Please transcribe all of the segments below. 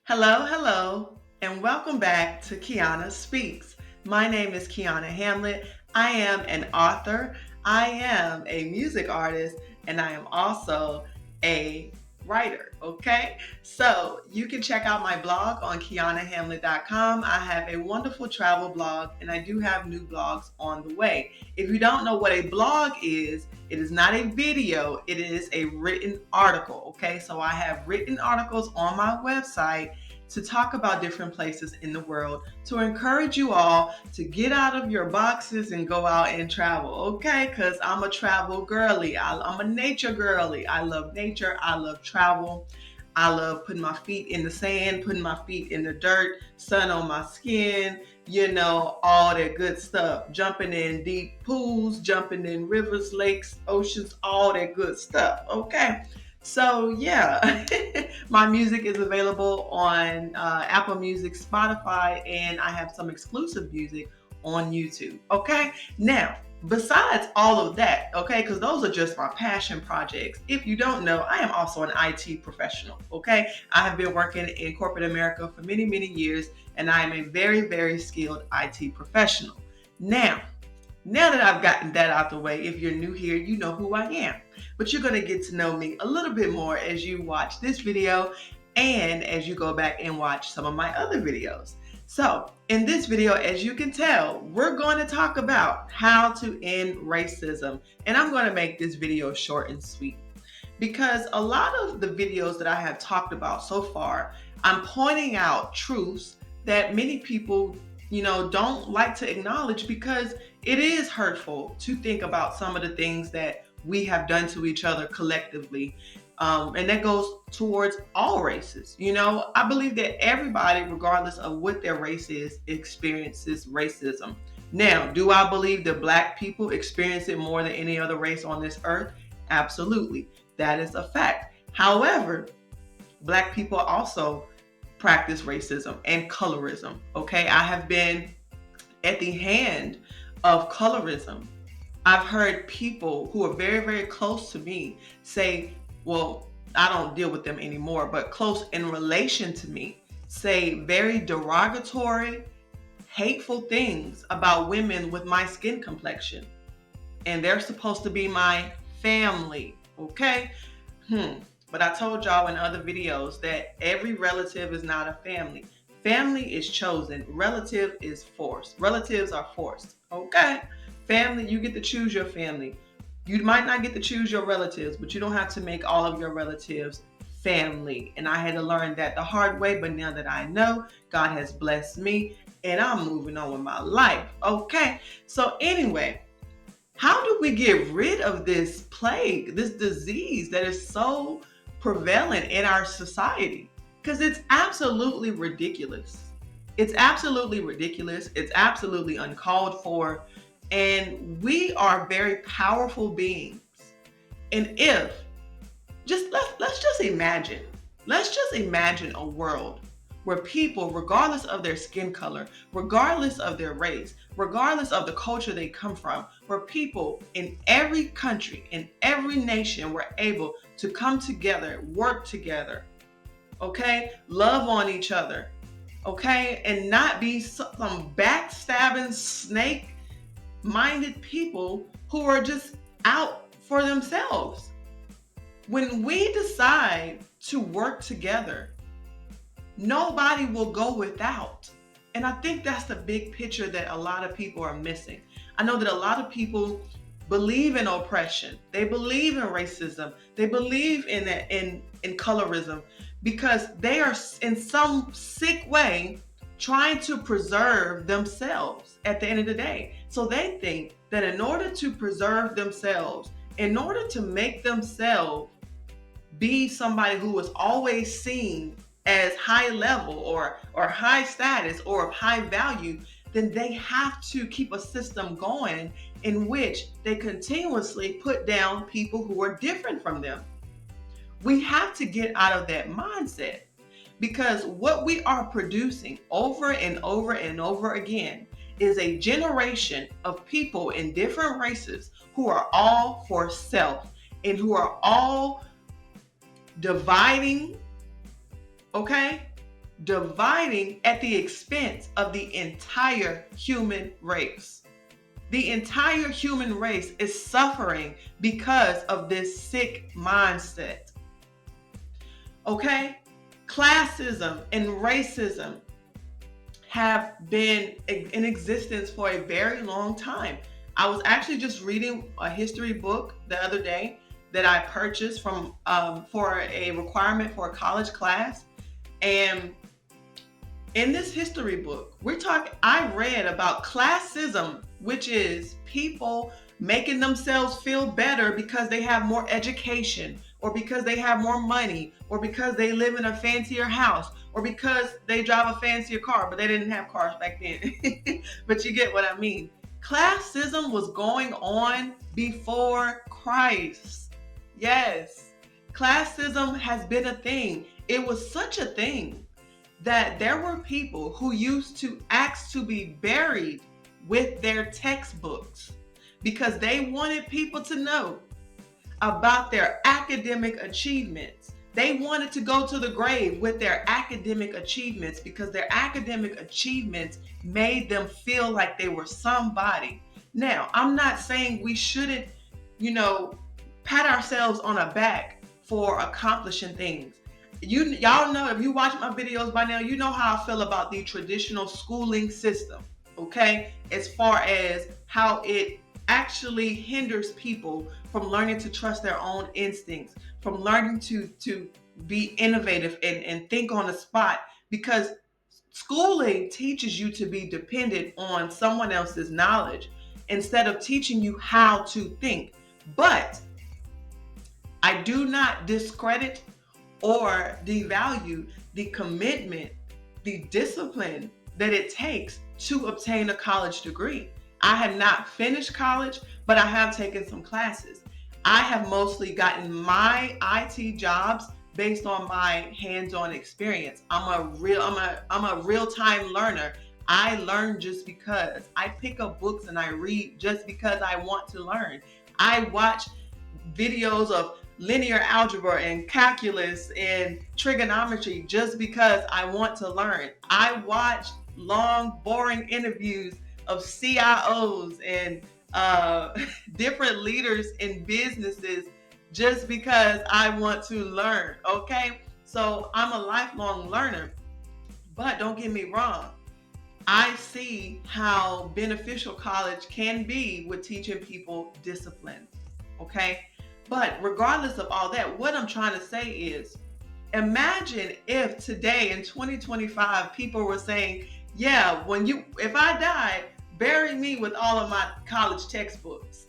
Hello, hello, and welcome back to Keonna Speaks. My name is Keonna Hamlet. I am an author, I am a music artist, and I am also a writer, okay? So you can check out my blog on KeonnaHamlet.com. I have a wonderful travel blog, and I do have new blogs on the way. If you don't know what a blog is, it is not a video, it is a written article, okay? So I have written articles on my website to talk about different places in the world, to encourage you all to get out of your boxes and go out and travel, okay? Because I'm a travel girly. I'm a nature girly. I love nature. I love travel. I love putting my feet in the sand, putting my feet in the dirt, sun on my skin, all that good stuff. Jumping in deep pools, jumping in rivers, lakes, oceans, all that good stuff, okay? So yeah, my music is available on Apple Music, Spotify, and I have some exclusive music on YouTube. Okay, now besides all of that, okay, because those are just my passion projects. If you don't know, I am also an IT professional. Okay, I have been working in corporate America for many, many years, and I am a very, very skilled IT professional. Now that I've gotten that out the way, if you're new here, you know who I am. But you're going to get to know me a little bit more as you watch this video and as you go back and watch some of my other videos. So, in this video, as you can tell, we're going to talk about how to end racism. And I'm going to make this video short and sweet because a lot of the videos that I have talked about so far, I'm pointing out truths that many people, don't like to acknowledge because it is hurtful to think about some of the things that we have done to each other collectively. And that goes towards all races. I believe that everybody, regardless of what their race is, experiences racism. Now, do I believe that Black people experience it more than any other race on this earth? Absolutely. That is a fact. However, Black people also practice racism and colorism. Okay, I have been at the hand of colorism. I've heard people who are very, very close to me say, well, I don't deal with them anymore, but close in relation to me, say very derogatory, hateful things about women with my skin complexion. And they're supposed to be my family, okay? But I told y'all in other videos that every relative is not a family. Family is chosen. Relative is forced. Relatives are forced. Okay? Family, you get to choose your family. You might not get to choose your relatives, but you don't have to make all of your relatives family. And I had to learn that the hard way, but now that I know, God has blessed me and I'm moving on with my life. Okay? So anyway, how do we get rid of this plague, this disease that is so prevalent in our society? Because it's absolutely ridiculous. It's absolutely ridiculous. It's absolutely uncalled for. And we are very powerful beings. And if, let's just imagine, a world where people, regardless of their skin color, regardless of their race, regardless of the culture they come from, where people in every country, in every nation were able to come together, work together, okay, love on each other, okay, and not be some backstabbing, snake-minded people who are just out for themselves. When we decide to work together, nobody will go without. And I think that's the big picture that a lot of people are missing. I know that a lot of people believe in oppression. They believe in racism. They believe in colorism because they are in some sick way trying to preserve themselves at the end of the day. So they think that in order to preserve themselves, in order to make themselves be somebody who is always seen as high level or high status or of high value, then they have to keep a system going in which they continuously put down people who are different from them. We have to get out of that mindset because what we are producing over and over and over again is a generation of people in different races who are all for self and who are all dividing, okay, dividing at the expense of the entire human race. The entire human race is suffering because of this sick mindset. Okay? Classism and racism have been in existence for a very long time. I was actually just reading a history book the other day that I purchased from for a requirement for a college class, and in this history book, I read about classism, which is people making themselves feel better because they have more education, or because they have more money, or because they live in a fancier house, or because they drive a fancier car, but they didn't have cars back then. But you get what I mean. Classism was going on before Christ. Yes, classism has been a thing. It was such a thing that there were people who used to ask to be buried with their textbooks because they wanted people to know about their academic achievements. They wanted to go to the grave with their academic achievements because their academic achievements made them feel like they were somebody. Now, I'm not saying we shouldn't, pat ourselves on the back for accomplishing things. Y'all know, if you watch my videos by now, you know how I feel about the traditional schooling system, okay? As far as how it actually hinders people from learning to trust their own instincts, from learning to be innovative and think on the spot, because schooling teaches you to be dependent on someone else's knowledge instead of teaching you how to think. But I do not discredit or devalue the commitment, the discipline that it takes to obtain a college degree. I have not finished college, but I have taken some classes. I have mostly gotten my IT jobs based on my hands-on experience. I'm a real-time learner. I learn just because. I pick up books and I read just because I want to learn. I watch videos of linear algebra and calculus and trigonometry just because I want to learn. I watch long, boring interviews of CIOs and different leaders in businesses just because I want to learn, okay? So I'm a lifelong learner, but don't get me wrong. I see how beneficial college can be with teaching people discipline, okay? But regardless of all that, what I'm trying to say is, imagine if today in 2025, people were saying, yeah, if I died, bury me with all of my college textbooks.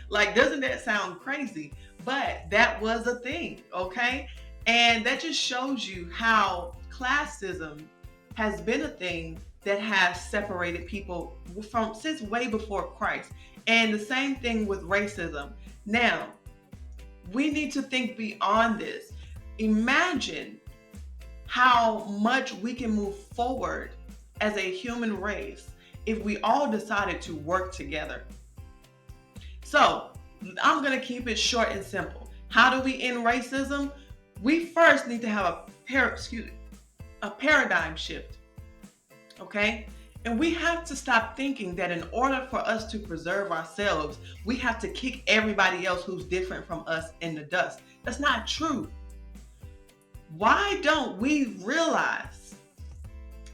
Like, doesn't that sound crazy? But that was a thing, okay? And that just shows you how classism has been a thing that has separated people since way before Christ. And the same thing with racism. Now, we need to think beyond this. Imagine how much we can move forward as a human race if we all decided to work together. So, I'm going to keep it short and simple. How do we end racism? We first need to have a paradigm shift. Okay? And we have to stop thinking that in order for us to preserve ourselves, we have to kick everybody else who's different from us in the dust. That's not true. Why don't we realize?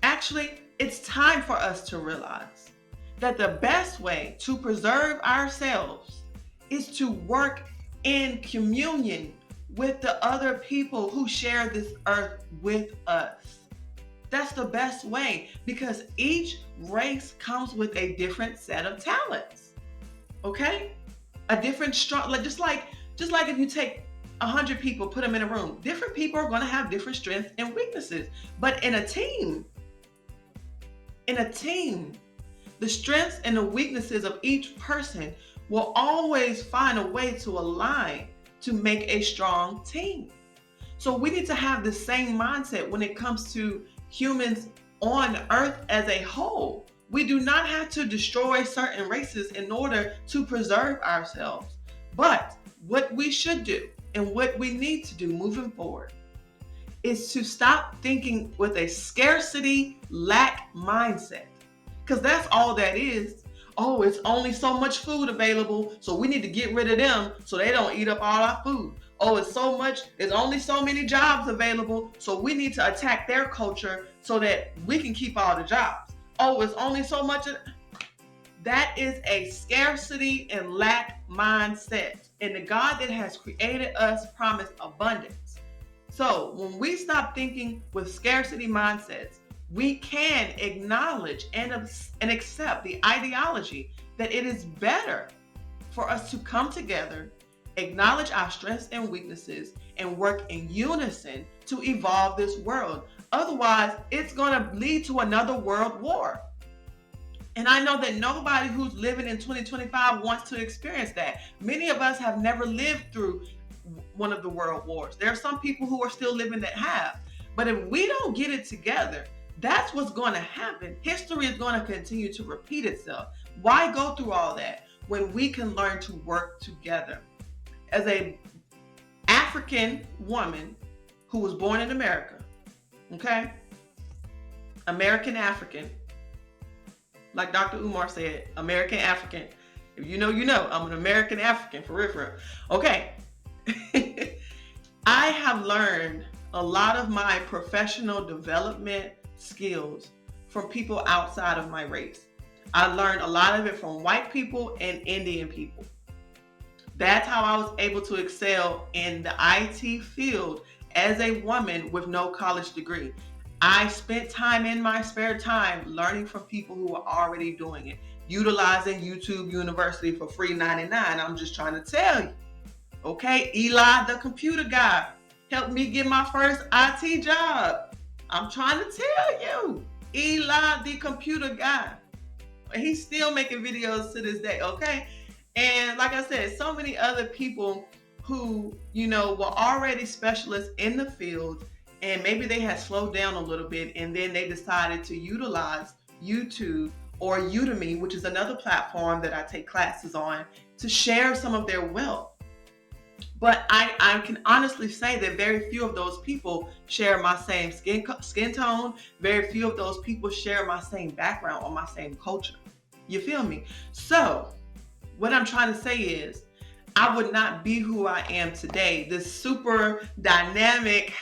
Actually, it's time for us to realize that the best way to preserve ourselves is to work in communion with the other people who share this earth with us. That's the best way, because each race comes with a different set of talents. Okay? A different strong, just like if you take 100 people, put them in a room, different people are going to have different strengths and weaknesses. But in a team, the strengths and the weaknesses of each person will always find a way to align to make a strong team. So we need to have the same mindset when it comes to humans on Earth as a whole. We do not have to destroy certain races in order to preserve ourselves. But what we should do and what we need to do moving forward is to stop thinking with a scarcity lack mindset. Because that's all that is. Oh, it's only so much food available, so we need to get rid of them so they don't eat up all our food. Oh, it's only so many jobs available, so we need to attack their culture so that we can keep all the jobs. Oh, it's only so much. That is a scarcity and lack mindset. And the God that has created us promised abundance. So when we stop thinking with scarcity mindsets, we can acknowledge and accept the ideology that it is better for us to come together, acknowledge our strengths and weaknesses, and work in unison to evolve this world. Otherwise, it's going to lead to another world war. And I know that nobody who's living in 2025 wants to experience that. Many of us have never lived through one of the world wars. There are some people who are still living that have. But if we don't get it together, that's what's going to happen. History is going to continue to repeat itself. Why go through all that when we can learn to work together? As a African woman who was born in America, okay? American African. Like Dr. Umar said, American African. If you know, you know. I'm an American African, for real, for real. Okay. I have learned a lot of my professional development skills from people outside of my race. I learned a lot of it from white people and Indian people. That's how I was able to excel in the IT field as a woman with no college degree. I spent time in my spare time learning from people who were already doing it, utilizing YouTube University for free 99. I'm just trying to tell you. Okay, Eli, the computer guy, helped me get my first IT job. I'm trying to tell you. Eli, the computer guy. He's still making videos to this day, okay? And like I said, so many other people who, were already specialists in the field, and maybe they had slowed down a little bit, and then they decided to utilize YouTube or Udemy, which is another platform that I take classes on, to share some of their wealth. But I can honestly say that very few of those people share my same skin tone. Very few of those people share my same background or my same culture. You feel me? So what I'm trying to say is I would not be who I am today, this super dynamic,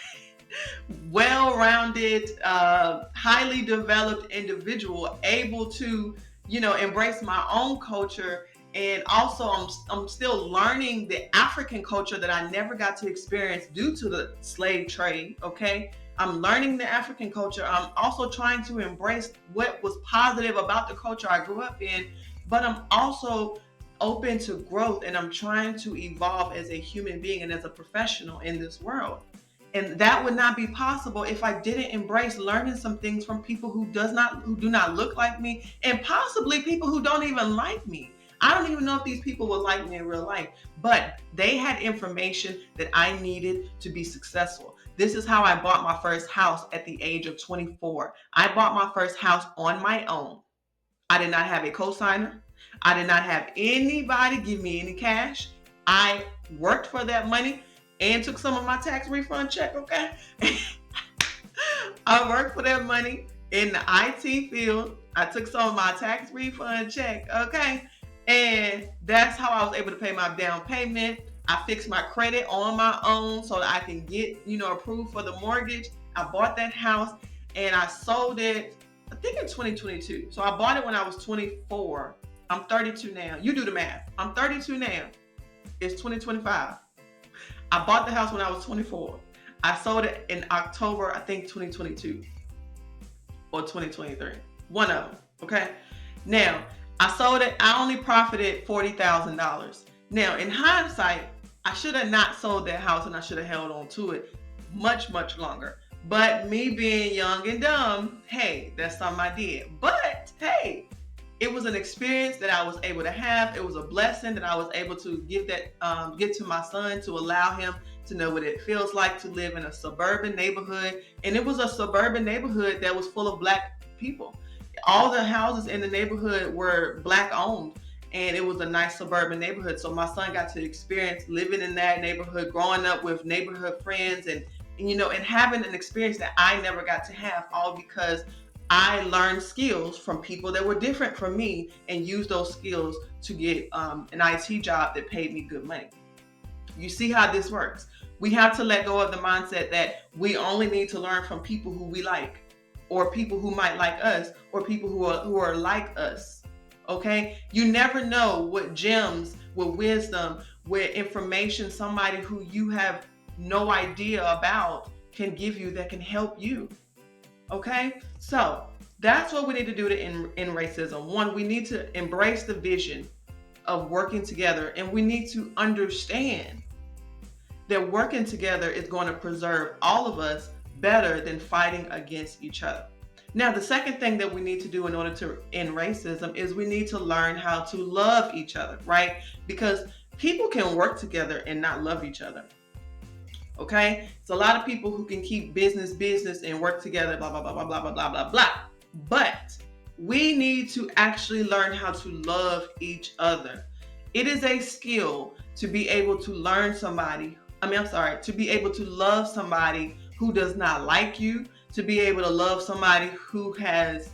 well-rounded, highly developed individual, able to, embrace my own culture. And also I'm still learning the African culture that I never got to experience due to the slave trade, okay? I'm learning the African culture. I'm also trying to embrace what was positive about the culture I grew up in, but I'm also open to growth, and I'm trying to evolve as a human being and as a professional in this world. And that would not be possible if I didn't embrace learning some things from people who do not look like me, and possibly people who don't even like me. I don't even know if these people would like me in real life, but they had information that I needed to be successful. This is how I bought my first house at the age of 24. I bought my first house on my own. I did not have a cosigner. I did not have anybody give me any cash. I worked for that money and took some of my tax refund check, okay? I worked for that money in the IT field. I took some of my tax refund check, okay? And that's how I was able to pay my down payment. I fixed my credit on my own so that I can get, approved for the mortgage. I bought that house and I sold it, I think in 2022. So I bought it when I was 24. I'm 32 now. You do the math. I'm 32 now. It's 2025. I bought the house when I was 24. I sold it in October, I think 2022 or 2023. One of them, okay? Now, I sold it. I only profited $40,000. Now, in hindsight, I should have not sold that house and I should have held on to it much, much longer. But me being young and dumb, hey, that's something I did. But hey, it was an experience that I was able to have. It was a blessing that I was able to give to my son, to allow him to know what it feels like to live in a suburban neighborhood. And it was a suburban neighborhood that was full of Black people. All the houses in the neighborhood were Black owned, and it was a nice suburban neighborhood. So my son got to experience living in that neighborhood, growing up with neighborhood friends and and having an experience that I never got to have, all because I learned skills from people that were different from me and used those skills to get an IT job that paid me good money. You see how this works? We have to let go of the mindset that we only need to learn from people who we like, or people who might like us, or people who are like us. Okay? You never know what gems, what wisdom, what information somebody who you have no idea about can give you that can help you. Okay? So that's what we need to do to end racism. One, we need to embrace the vision of working together, and we need to understand that working together is going to preserve all of us better than fighting against each other. Now, the second thing that we need to do in order to end racism is we need to learn how to love each other, right? Because people can work together and not love each other. Okay? It's a lot of people who can keep business and work together, blah, blah, blah, blah, blah, blah, blah, blah, blah. But we need to actually learn how to love each other. It is a skill to be able to to be able to love somebody who does not like you, to be able to love somebody who has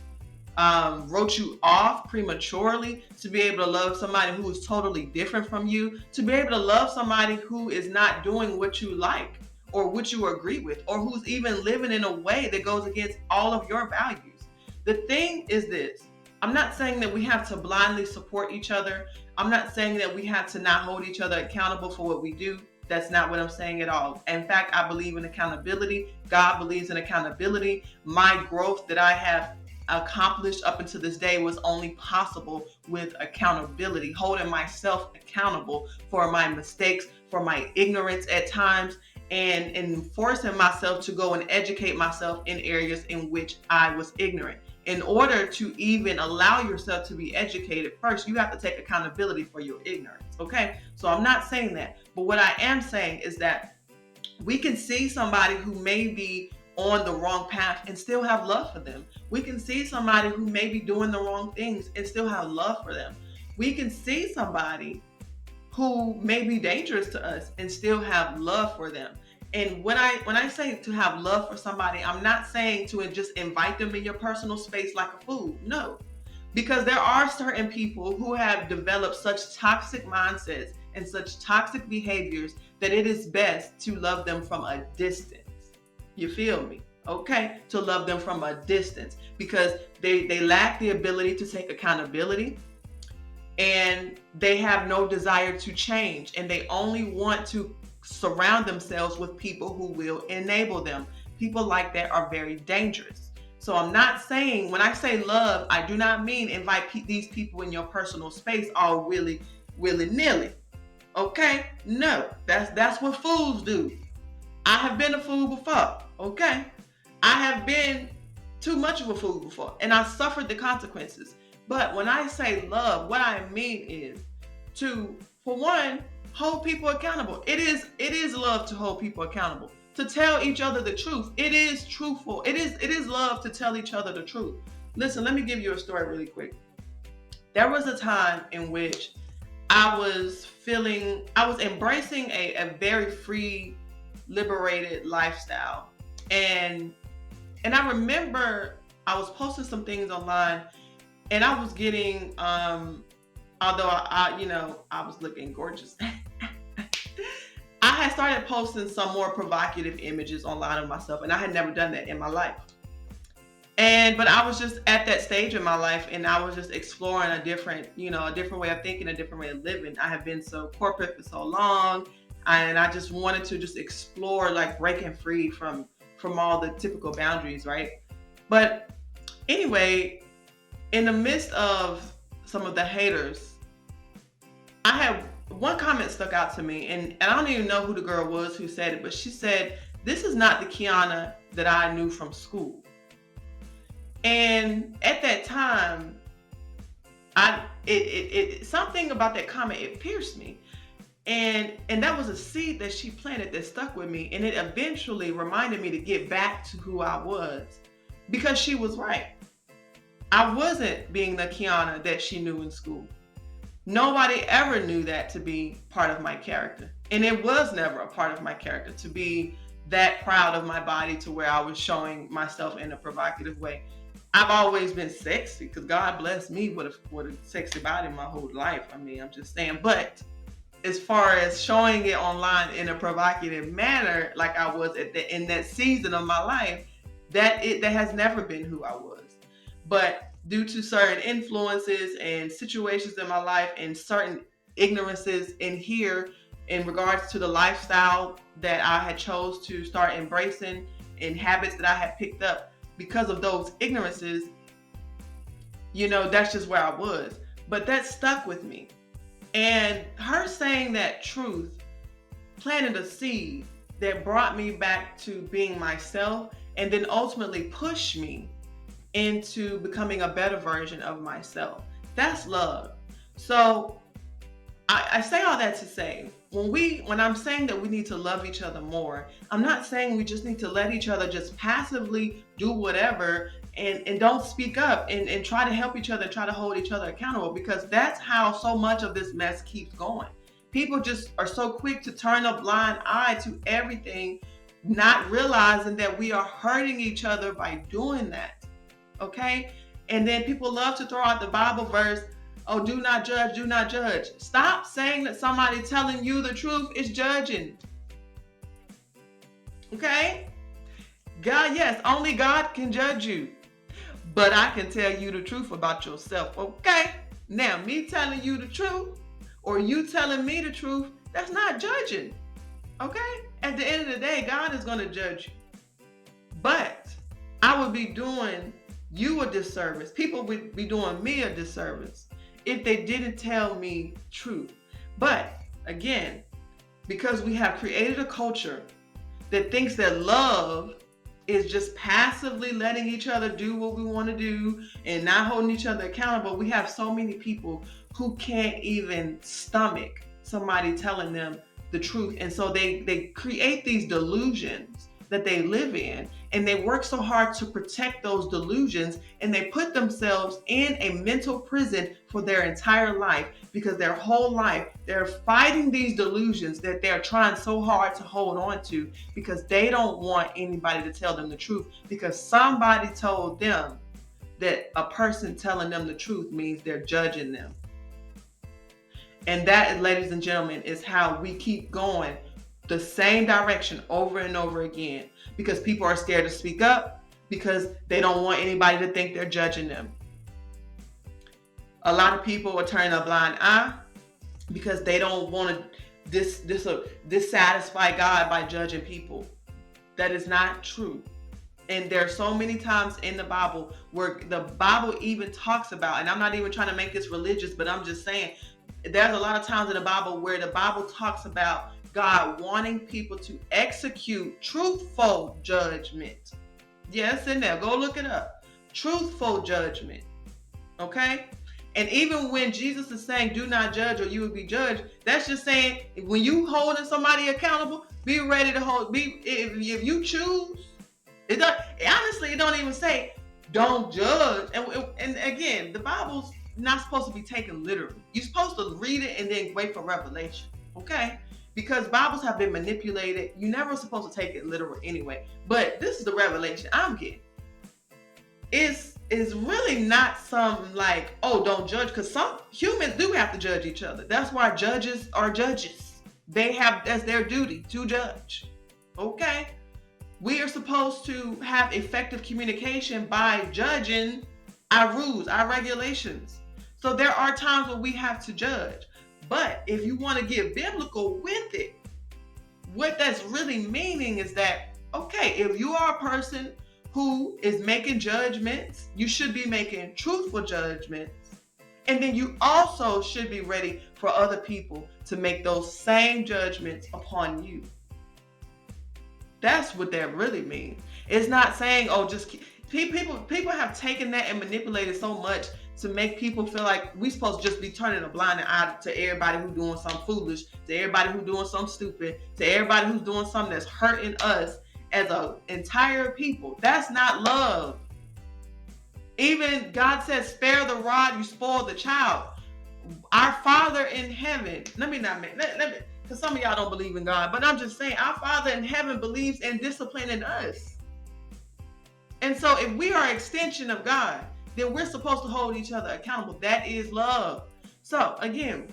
wrote you off prematurely, to be able to love somebody who is totally different from you, to be able to love somebody who is not doing what you like or what you agree with, or who's even living in a way that goes against all of your values. The thing is this: I'm not saying that we have to blindly support each other. I'm not saying that we have to not hold each other accountable for what we do. That's not what I'm saying at all. In fact, I believe in accountability. God believes in accountability. My growth that I have accomplished up until this day was only possible with accountability, holding myself accountable for my mistakes, for my ignorance at times, and forcing myself to go and educate myself in areas in which I was ignorant. In order to even allow yourself to be educated, first you have to take accountability for your ignorance. Okay? So I'm not saying that. But what I am saying is that we can see somebody who may be on the wrong path and still have love for them. We can see somebody who may be doing the wrong things and still have love for them. We can see somebody who may be dangerous to us and still have love for them. And when I say to have love for somebody, I'm not saying to just invite them in your personal space like a fool. No. Because there are certain people who have developed such toxic mindsets and such toxic behaviors that it is best to love them from a distance. You feel me? Okay? To love them from a distance, because they lack the ability to take accountability, and they have no desire to change, and they only want to surround themselves with people who will enable them. People like that are very dangerous. So I'm not saying, when I say love, I do not mean invite these people in your personal space all willy-nilly. Okay? No, that's what fools do. I have been a fool before. Okay? I have been too much of a fool before, and I suffered the consequences. But when I say love, what I mean is to, for one, hold people accountable. It is love to hold people accountable. To tell each other the truth. It is truthful. It is love to tell each other the truth. Listen, let me give you a story really quick. There was a time in which I was embracing a very free, liberated lifestyle. And I remember I was posting some things online, and I was getting, although I was looking gorgeous. I had started posting some more provocative images online of myself, and I had never done that in my life. But I was just at that stage in my life, and I was just exploring a different way of thinking, a different way of living. I have been so corporate for so long, and I just wanted to just explore, like, breaking free from all the typical boundaries, right? But anyway, in the midst of some of the haters, I had one comment stuck out to me, and I don't even know who the girl was who said it, but she said, "This is not the Keonna that I knew from school." And at that time, something about that comment, it pierced me. And that was a seed that she planted that stuck with me, and it eventually reminded me to get back to who I was, because she was right. I wasn't being the Keonna that she knew in school. Nobody ever knew that to be part of my character. And it was never a part of my character to be that proud of my body to where I was showing myself in a provocative way. I've always been sexy because God blessed me with a sexy body my whole life. I mean, I'm just saying. But as far as showing it online in a provocative manner, like I was in that season of my life, that has never been who I was. But due to certain influences and situations in my life and certain ignorances in here in regards to the lifestyle that I had chose to start embracing and habits that I had picked up because of those ignorances, that's just where I was. But that stuck with me. And her saying that truth planted a seed that brought me back to being myself and then ultimately pushed me into becoming a better version of myself. That's love. So I say all that to say, when I'm saying that we need to love each other more, I'm not saying we just need to let each other just passively do whatever and don't speak up and try to help each other, try to hold each other accountable, because that's how so much of this mess keeps going. People just are so quick to turn a blind eye to everything, not realizing that we are hurting each other by doing that. Okay? And then people love to throw out the Bible verse, oh, do not judge, do not judge. Stop saying that somebody telling you the truth is judging. Okay? God, yes, only God can judge you. But I can tell you the truth about yourself. Okay? Now, me telling you the truth or you telling me the truth, that's not judging. Okay? At the end of the day, God is going to judge you. But I would be doing you a disservice. People would be doing me a disservice if they didn't tell me truth. But again, because we have created a culture that thinks that love is just passively letting each other do what we want to do and not holding each other accountable, we have so many people who can't even stomach somebody telling them the truth. And so they create these delusions that they live in, and they work so hard to protect those delusions, and they put themselves in a mental prison for their entire life, because their whole life they're fighting these delusions that they're trying so hard to hold on to, because they don't want anybody to tell them the truth, because somebody told them that a person telling them the truth means they're judging them. And that, ladies and gentlemen, is how we keep going the same direction over and over again, because people are scared to speak up because they don't want anybody to think they're judging them. A lot of people are turning a blind eye because they don't want to dissatisfy God by judging people. That is not true. And there are so many times in the Bible where the Bible even talks about, and I'm not even trying to make this religious, but I'm just saying, there's a lot of times in the Bible where the Bible talks about God wanting people to execute truthful judgment. Yes, in there. Go look it up. Truthful judgment. Okay? And even when Jesus is saying, do not judge or you will be judged, that's just saying, when you holding somebody accountable, be ready to hold, if you choose, it don't even say, don't judge. And again, the Bible's not supposed to be taken literally. You're supposed to read it and then wait for revelation. Okay? Because Bibles have been manipulated. You're never supposed to take it literal anyway. But this is the revelation I'm getting. It's really not something like, oh, don't judge, because some humans do have to judge each other. That's why judges are judges. They have as their duty to judge. Okay? We are supposed to have effective communication by judging our rules, our regulations. So there are times when we have to judge. But if you want to get biblical with it, what that's really meaning is that, okay, if you are a person who is making judgments, you should be making truthful judgments. And then you also should be ready for other people to make those same judgments upon you. That's what that really means. It's not saying, oh, just people have taken that and manipulated so much to make people feel like we supposed to just be turning a blind eye to everybody who's doing something foolish, to everybody who's doing something stupid, to everybody who's doing something that's hurting us as an entire people. That's not love. Even God says, spare the rod, you spoil the child. Our Father in heaven, because some of y'all don't believe in God, but I'm just saying our Father in heaven believes in disciplining us. And so if we are an extension of God, then we're supposed to hold each other accountable. That is love. So again,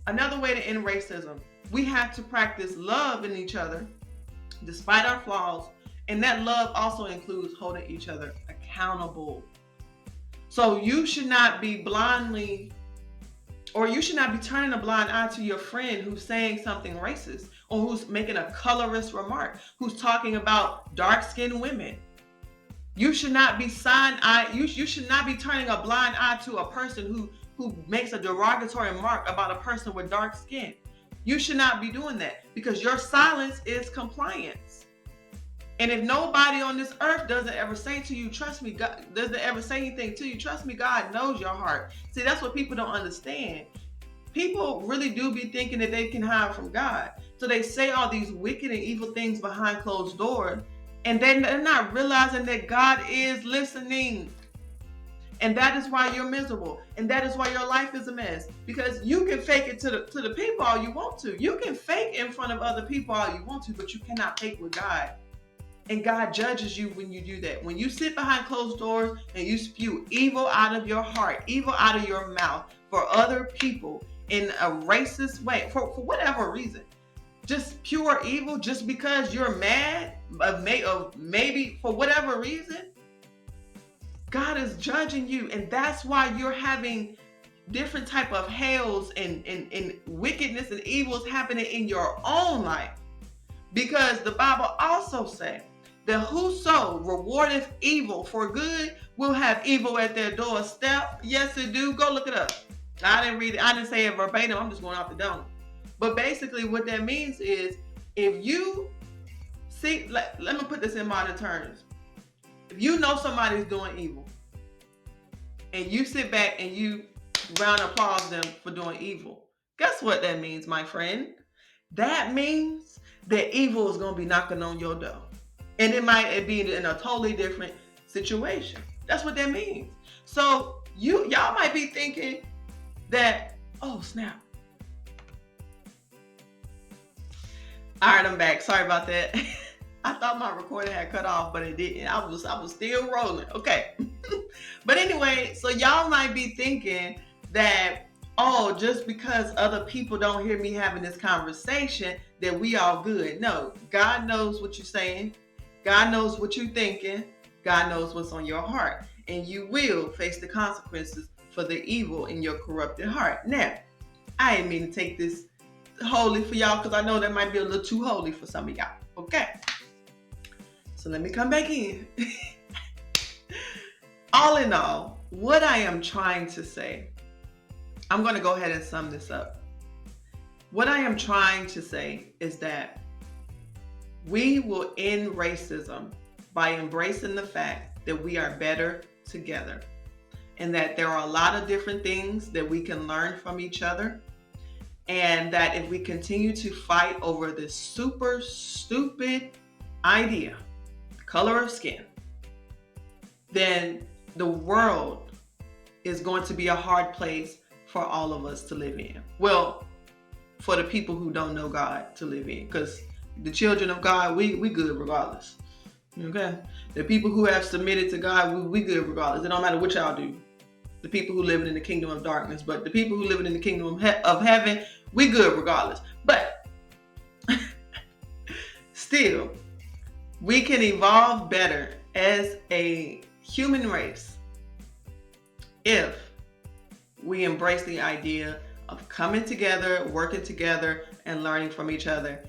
another way to end racism, we have to practice love in each other despite our flaws. And that love also includes holding each other accountable. So you should not be blindly, or you should not be turning a blind eye to your friend who's saying something racist, or who's making a colorist remark, who's talking about dark-skinned women. You should not be you should not be turning a blind eye to a person who makes a derogatory remark about a person with dark skin. You should not be doing that, because your silence is compliance. And if nobody on this earth doesn't ever say to you, trust me, God doesn't ever say anything to you, trust me, God knows your heart. See, that's what people don't understand. People really do be thinking that they can hide from God. So they say all these wicked and evil things behind closed doors, and they're not realizing that God is listening. And that is why you're miserable. And that is why your life is a mess. Because you can fake it to the people all you want to. You can fake in front of other people all you want to, but you cannot fake with God. And God judges you when you do that. When you sit behind closed doors and you spew evil out of your heart, evil out of your mouth for other people in a racist way, for whatever reason, just pure evil, just because you're mad, maybe for whatever reason, God is judging you. And that's why you're having different type of hells and wickedness and evils happening in your own life. Because the Bible also says that whoso rewardeth evil for good will have evil at their doorstep. Yes, it do. Go look it up. I didn't read it. I didn't say it verbatim. I'm just going off the dome. But basically what that means is, if you see, let me put this in modern terms. If you know somebody's doing evil and you sit back and you round applause them for doing evil, guess what that means, my friend? That means that evil is going to be knocking on your door. And it might be in a totally different situation. That's what that means. So y'all might be thinking that, oh snap. All right, I'm back. Sorry about that. I thought my recording had cut off, but it didn't. I was still rolling. Okay. But anyway, so y'all might be thinking that, oh, just because other people don't hear me having this conversation, that we all good. No, God knows what you're saying. God knows what you're thinking. God knows what's on your heart. And you will face the consequences for the evil in your corrupted heart. Now, I didn't mean to take this holy for y'all, because I know that might be a little too holy for some of y'all. Okay. So let me come back in. All in all, what I am trying to say, I'm going to go ahead and sum this up. What I am trying to say is that we will end racism by embracing the fact that we are better together, and that there are a lot of different things that we can learn from each other. And that if we continue to fight over this super stupid idea, color of skin, then the world is going to be a hard place for all of us to live in. Well, for the people who don't know God to live in, because the children of God, we good regardless. Okay? The people who have submitted to God, we good regardless. It don't matter what y'all do. The people who live in the kingdom of darkness, but the people who live in the kingdom of heaven, we good regardless. But still, we can evolve better as a human race if we embrace the idea of coming together, working together, and learning from each other.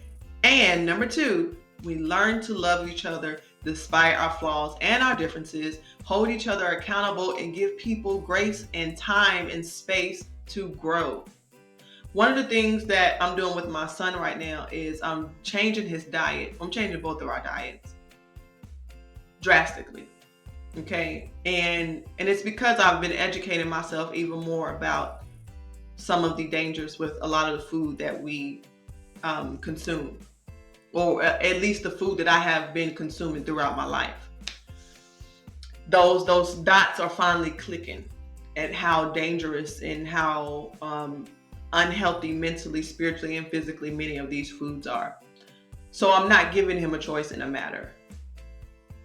And number two, we learn to love each other despite our flaws and our differences, hold each other accountable, and give people grace and time and space to grow. One of the things that I'm doing with my son right now is I'm changing his diet. I'm changing both of our diets drastically. Okay. And it's because I've been educating myself even more about some of the dangers with a lot of the food that we consume, or at least the food that I have been consuming throughout my life. Those dots are finally clicking at how dangerous and how unhealthy mentally, spiritually, and physically many of these foods are. So I'm not giving him a choice in a matter,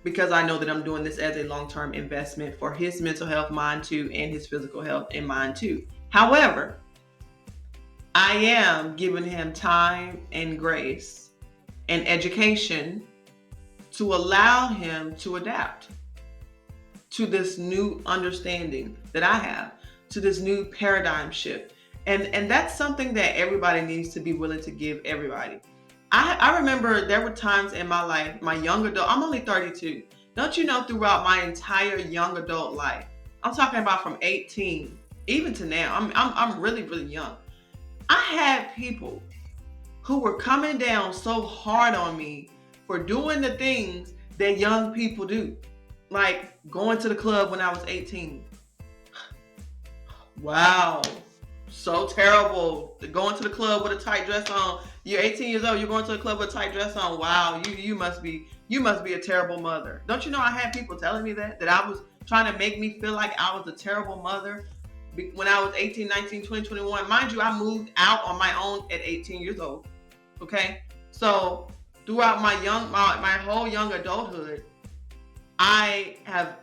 because I know that I'm doing this as a long-term investment for his mental health, mine too, and his physical health and mine too. However, I am giving him time and grace and education to allow him to adapt to this new understanding that I have, to this new paradigm shift. And that's something that everybody needs to be willing to give everybody. I remember there were times in my life, my young adult, I'm only 32. Don't you know, throughout my entire young adult life, I'm talking about from 18 even to now, I'm really, really young. I had people who were coming down so hard on me for doing the things that young people do. Like going to the club when I was 18. Wow. So terrible. Going to the club with a tight dress on. You're 18 years old, you're going to the club with a tight dress on. Wow, you must be a terrible mother. Don't you know I had people telling me that I was trying to make me feel like I was a terrible mother when I was 18, 19, 20, 21. Mind you, I moved out on my own at 18 years old. Okay? So throughout my whole young adulthood, I have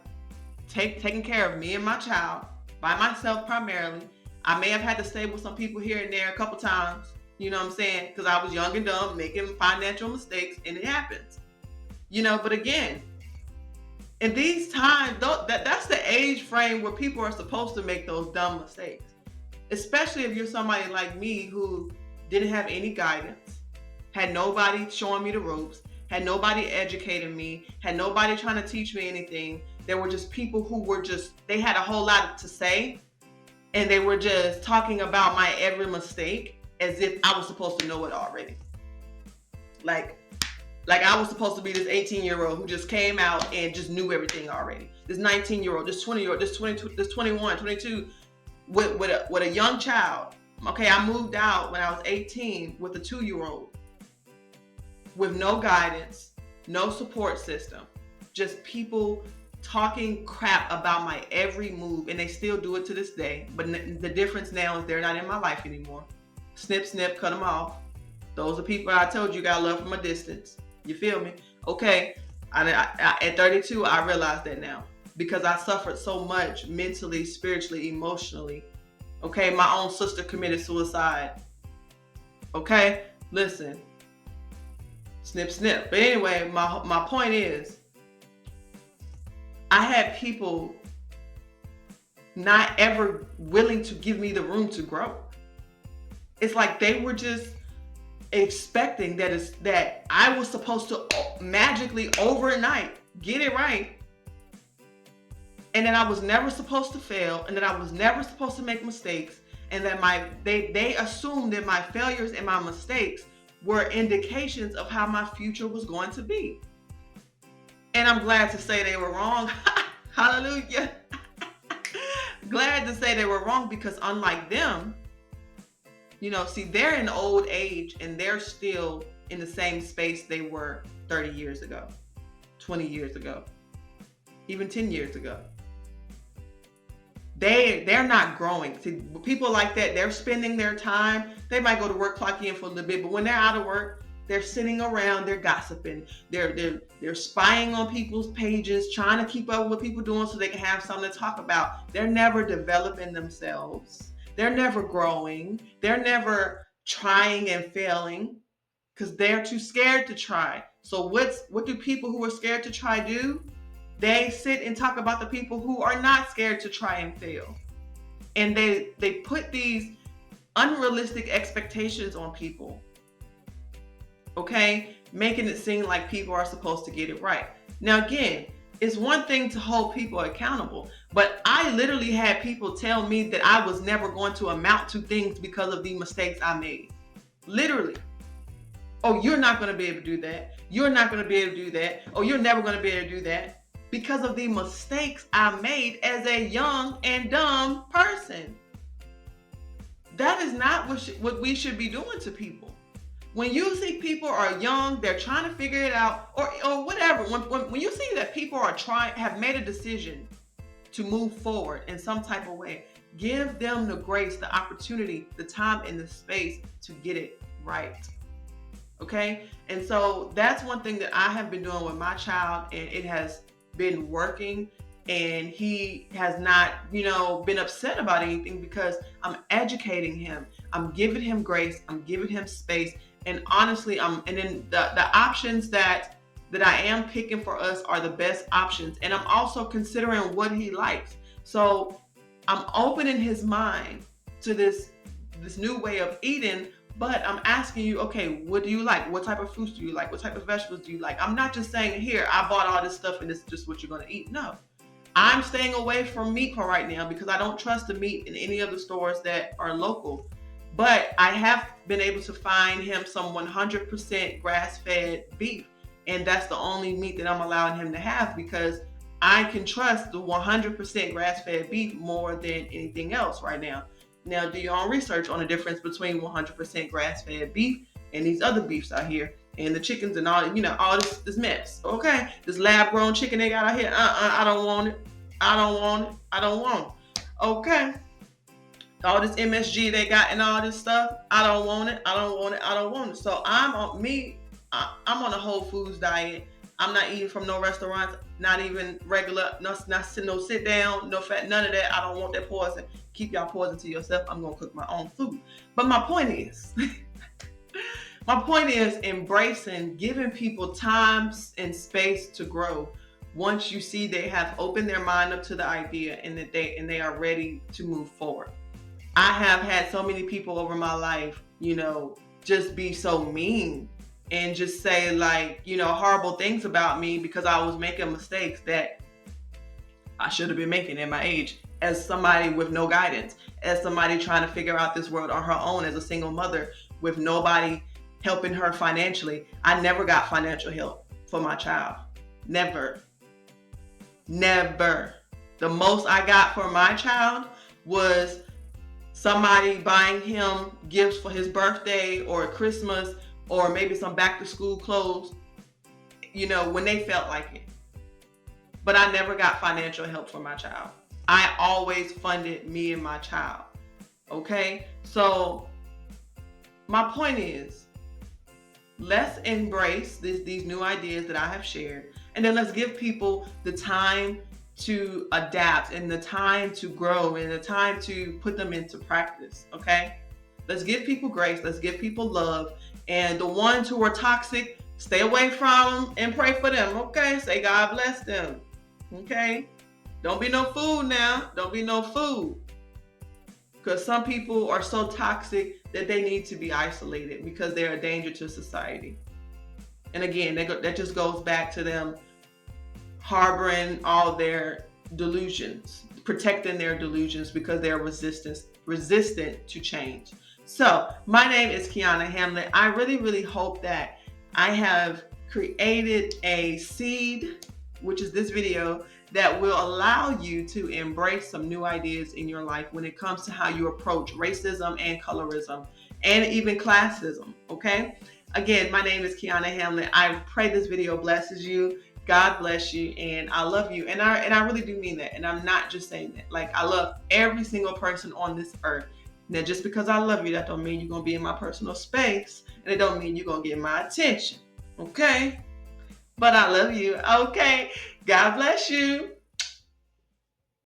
taken care of me and my child by myself primarily. I may have had to stay with some people here and there a couple times, you know what I'm saying? Because I was young and dumb, making financial mistakes, and it happens. You know, but again, in these times, that's the age frame where people are supposed to make those dumb mistakes. Especially if you're somebody like me who didn't have any guidance, had nobody showing me the ropes, had nobody educating me, had nobody trying to teach me anything. There were just people who were they had a whole lot to say, and they were just talking about my every mistake as if I was supposed to know it already. Like I was supposed to be this 18-year-old who just came out and just knew everything already. This 19-year-old, this 20-year-old, this 22, this 21, 22, with a young child. Okay, I moved out when I was 18 with a 2-year-old. With no guidance, no support system, just people talking crap about my every move, and they still do it to this day. But the difference now is they're not in my life anymore. Snip, snip, cut them off. Those are people I told you gotta love from a distance. You feel me? Okay, at 32, I realize that now because I suffered so much mentally, spiritually, emotionally. Okay, my own sister committed suicide. Okay, listen. Snip, snip. But anyway, my point is, I had people not ever willing to give me the room to grow. It's like they were just expecting that I was supposed to magically overnight get it right, and that I was never supposed to fail, and that I was never supposed to make mistakes, and that they assumed that my failures and my mistakes were indications of how my future was going to be. And I'm glad to say they were wrong. Hallelujah. Glad to say they were wrong, because unlike them, you know, see, they're in old age and they're still in the same space they were 30 years ago, 20 years ago, even 10 years ago. They're not growing. See, people like that, they're spending their time. They might go to work, clock in for a little bit, but when they're out of work, they're sitting around, they're gossiping, they're spying on people's pages, trying to keep up with what people doing so they can have something to talk about. They're never developing themselves. They're never growing. They're never trying and failing because they're too scared to try. So what do people who are scared to try do? They sit and talk about the people who are not scared to try and fail. And they put these unrealistic expectations on people. Okay? Making it seem like people are supposed to get it right. Now again, it's one thing to hold people accountable, but I literally had people tell me that I was never going to amount to things because of the mistakes I made. Literally. Oh, you're not going to be able to do that. You're not going to be able to do that. Oh, you're never going to be able to do that. Because of the mistakes I made as a young and dumb person. That is not what we should be doing to people. When you see people are young, they're trying to figure it out, or whatever. When you see that people have made a decision to move forward in some type of way. Give them the grace, the opportunity, the time, and the space to get it right. Okay? And so that's one thing that I have been doing with my child, and it has been working. And he has not, been upset about anything because I'm educating him. I'm giving him grace. I'm giving him space. And honestly, and then the options that I am picking for us are the best options. And I'm also considering what he likes. So I'm opening his mind to this new way of eating, but I'm asking you, okay, what do you like? What type of fruits do you like? What type of vegetables do you like? I'm not just saying, here, I bought all this stuff and this is just what you're going to eat. No. I'm staying away from meat for right now because I don't trust the meat in any of the stores that are local. But I have been able to find him some 100% grass-fed beef. And that's the only meat that I'm allowing him to have because I can trust the 100% grass-fed beef more than anything else right now. Now, do your own research on the difference between 100% grass-fed beef and these other beefs out here. And the chickens and all, all this mess, okay? This lab-grown chicken they got out here, I don't want it. I don't want it. I don't want it. Okay? All this MSG they got and all this stuff, I don't want it. I don't want it. I don't want it. So I'm on a whole foods diet. I'm not eating from no restaurants, not even regular, no sit down, no fat, none of that. I don't want that poison. Keep y'all poison to yourself. I'm going to cook my own food. But my point is... My point is embracing, giving people time and space to grow. Once you see they have opened their mind up to the idea and that they are ready to move forward. I have had so many people over my life, just be so mean and just say horrible things about me because I was making mistakes that I should have been making at my age as somebody with no guidance, as somebody trying to figure out this world on her own, as a single mother with nobody helping her financially. I never got financial help for my child. Never. The most I got for my child was somebody buying him gifts for his birthday or Christmas or maybe some back to school clothes, when they felt like it. But I never got financial help for my child. I always funded me and my child. Okay? So my point is, let's embrace these new ideas that I have shared. And then let's give people the time to adapt and the time to grow and the time to put them into practice. Okay? Let's give people grace. Let's give people love. And the ones who are toxic, stay away from them and pray for them. Okay? Say God bless them. Okay? Don't be no fool now. Don't be no fool. Because some people are so toxic that they need to be isolated because they're a danger to society. And again, that just goes back to them harboring all their delusions, protecting their delusions because they're resistant to change. So my name is Keonna Hamlet. I really, really hope that I have created a seed, which is this video, that will allow you to embrace some new ideas in your life when it comes to how you approach racism and colorism and even classism, okay? Again, my name is Keonna Hamlet. I pray this video blesses you. God bless you, and I love you. And I really do mean that, and I'm not just saying that. Like, I love every single person on this earth. Now, just because I love you, that don't mean you're going to be in my personal space, and it don't mean you're going to get my attention, okay? But I love you, okay? God bless you.